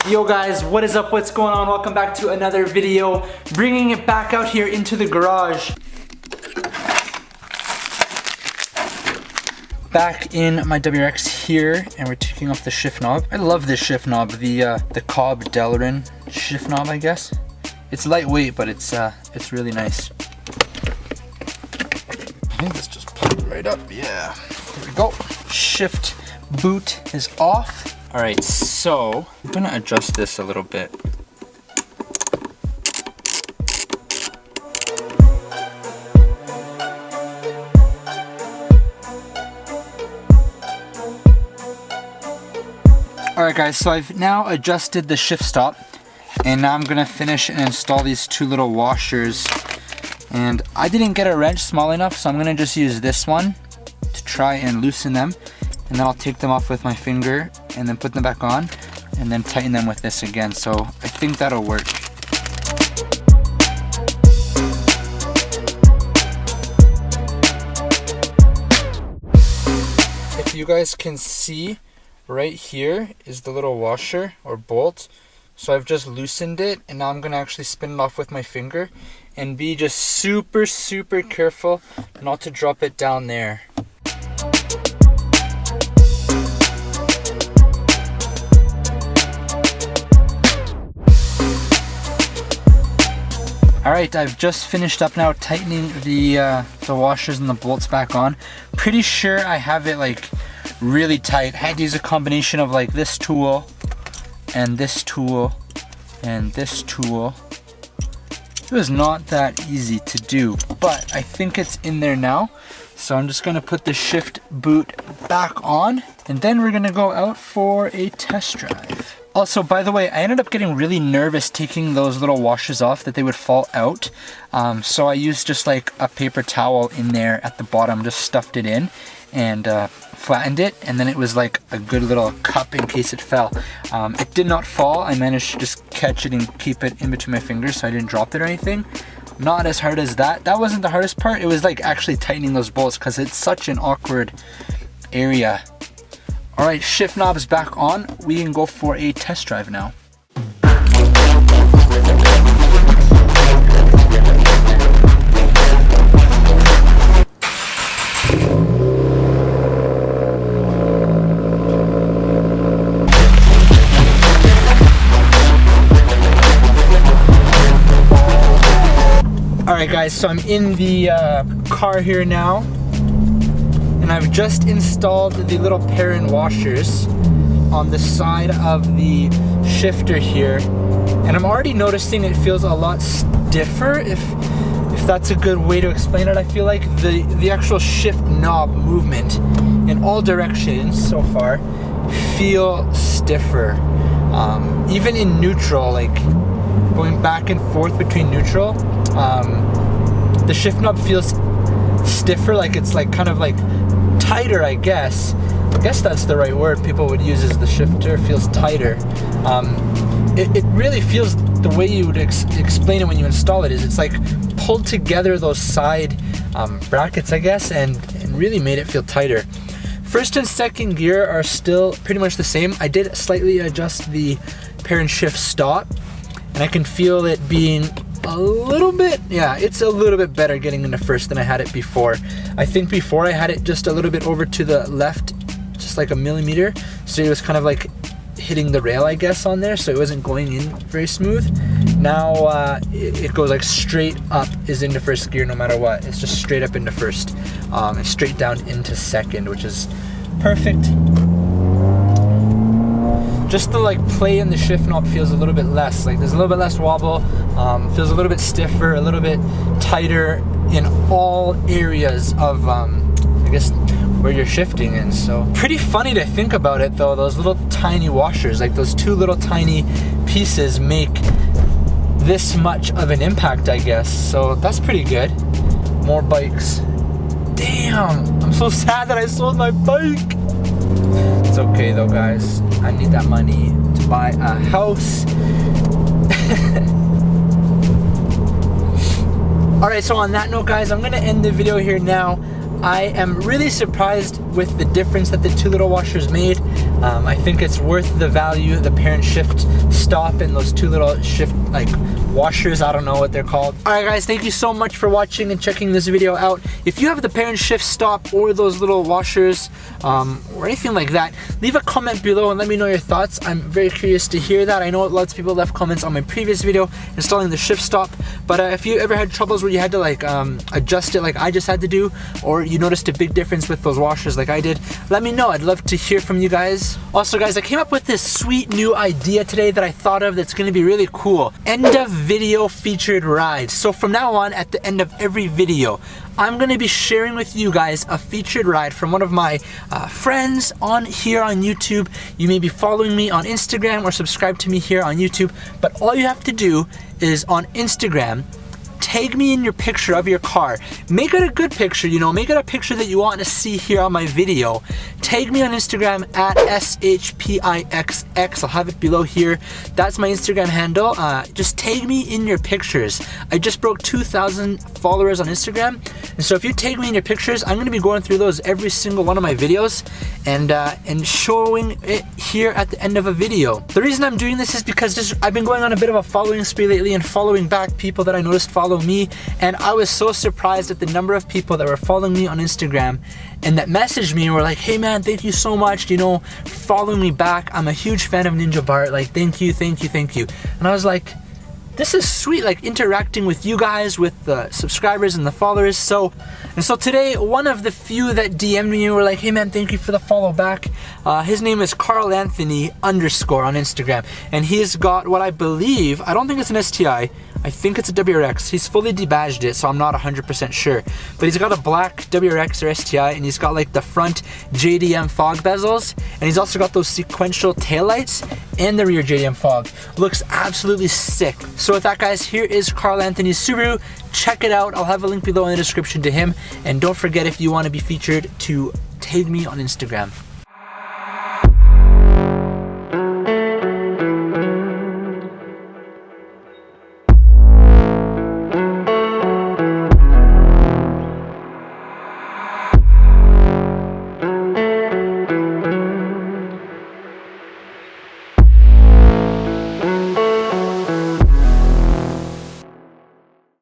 Yo guys, what is up? What's going on? Welcome back to another video. Bringing it back out here into the garage. Back in my WRX here, and we're taking off the shift knob. I love this shift knob, the Cobb Perrin shift knob, I guess. It's lightweight, but it's really nice. I think let's just pop it right up. Yeah, here we go. Shift boot is off. All right, so I'm gonna adjust this a little bit. All right guys, so I've now adjusted the shift stop, and now I'm gonna finish and install these two little washers. And I didn't get a wrench small enough, so I'm gonna just use this one to try and loosen them. And then I'll take them off with my finger and then put them back on and then tighten them with this again. So I think that'll work. If you guys can see, right here is the little washer or bolt. So I've just loosened it, and now I'm gonna actually spin it off with my finger and be just super careful not to drop it down there. Alright, I've just finished up now tightening the washers and the bolts back on. Pretty sure I have it like really tight. I had to use a combination of like this tool and this tool and this tool. It was not that easy to do, but I think it's in there now. So I'm just gonna put the shift boot back on, and then we're gonna go out for a test drive. Also, by the way, I ended up getting really nervous taking those little washers off, that they would fall out. So I used just like a paper towel in there at the bottom, just stuffed it in and flattened it, and then it was like a good little cup in case it fell. It did not fall. I managed to just catch it and keep it in between my fingers so I didn't drop it or anything. Not as hard as that. That wasn't the hardest part. It was like actually tightening those bolts because it's such an awkward area. All right, shift knob is back on. We can go for a test drive now. Alright guys, so I'm in the car here now, and I've just installed the little Perrin washers on the side of the shifter here, and I'm already noticing it feels a lot stiffer, if that's a good way to explain it. I feel like the actual shift knob movement in all directions so far feel stiffer. Even in neutral, like going back and forth between neutral, the shift knob feels stiffer, like it's like kind of like tighter, I guess. I guess that's the right word people would use, is the shifter feels tighter. It really feels the way you would explain it when you install it, is it's like pulled together those side brackets, I guess, and really made it feel tighter. First and second gear are still pretty much the same. I did slightly adjust the Perrin shift stop, and I can feel it being a little bit, yeah, it's a little bit better getting into first than I had it before. I think before I had it just a little bit over to the left, just like a millimeter, so it was kind of like hitting the rail, I guess, on there, so it wasn't going in very smooth. Now it goes like straight up is into first gear no matter what. It's just straight up into first, and straight down into second, which is perfect. Just the like play in the shift knob feels a little bit less, like there's a little bit less wobble, feels a little bit stiffer, a little bit tighter in all areas of I guess where you're shifting in. So pretty funny to think about it though, those little tiny washers, like those two little tiny pieces make this much of an impact, I guess. So that's pretty good. More bikes. Damn, I'm so sad that I sold my bike. It's okay though, guys. I need that money to buy a house. Alright, so on that note, guys, I'm gonna end the video here now. I am really surprised with the difference that the two little washers made. I think it's worth the value, the Perrin shift stop and those two little shift like washers, I don't know what they're called. Alright guys, thank you so much for watching and checking this video out. If you have the Perrin shift stop or those little washers or anything like that, leave a comment below and let me know your thoughts. I'm very curious to hear that. I know lots of people left comments on my previous video installing the shift stop, but if you ever had troubles where you had to like adjust it like I just had to do, or you noticed a big difference with those washers like I did, let me know. I'd love to hear from you guys. Also guys, I came up with this sweet new idea today that I thought of that's going to be really cool. End of video featured rides. So from now on, at the end of every video, I'm going to be sharing with you guys a featured ride from one of my friends on here on YouTube. You may be following me on Instagram or subscribe to me here on YouTube, but all you have to do is on Instagram, tag me in your picture of your car. Make it a good picture, you know, make it a picture that you want to see here on my video. Tag me on Instagram at SHPIXX. I'll have it below here. That's my Instagram handle. Just tag me in your pictures. I just broke 2,000 followers on Instagram. And so if you tag me in your pictures, I'm going to be going through those every single one of my videos and showing it here at the end of a video. The reason I'm doing this is because I've been going on a bit of a following spree lately and following back people that I noticed follow me, and I was so surprised at the number of people that were following me on Instagram and that messaged me and were like, hey man, thank you so much, you know, following me back. I'm a huge fan of Ninja Bart, like thank you. And I was like, this is sweet, like interacting with you guys, with the subscribers and the followers. So today, one of the few that DM'd me were like, hey man, thank you for the follow back. His name is Carl Anthony _ on Instagram, and he's got what I believe, I don't think it's an STI, I think it's a WRX. He's fully debadged it, so I'm not 100% sure. But he's got a black WRX or STI, and he's got like the front JDM fog bezels, and he's also got those sequential taillights and the rear JDM fog. Looks absolutely sick. So with that guys, here is Carl Anthony's Subaru. Check it out. I'll have a link below in the description to him. And don't forget, if you want to be featured, to tag me on Instagram.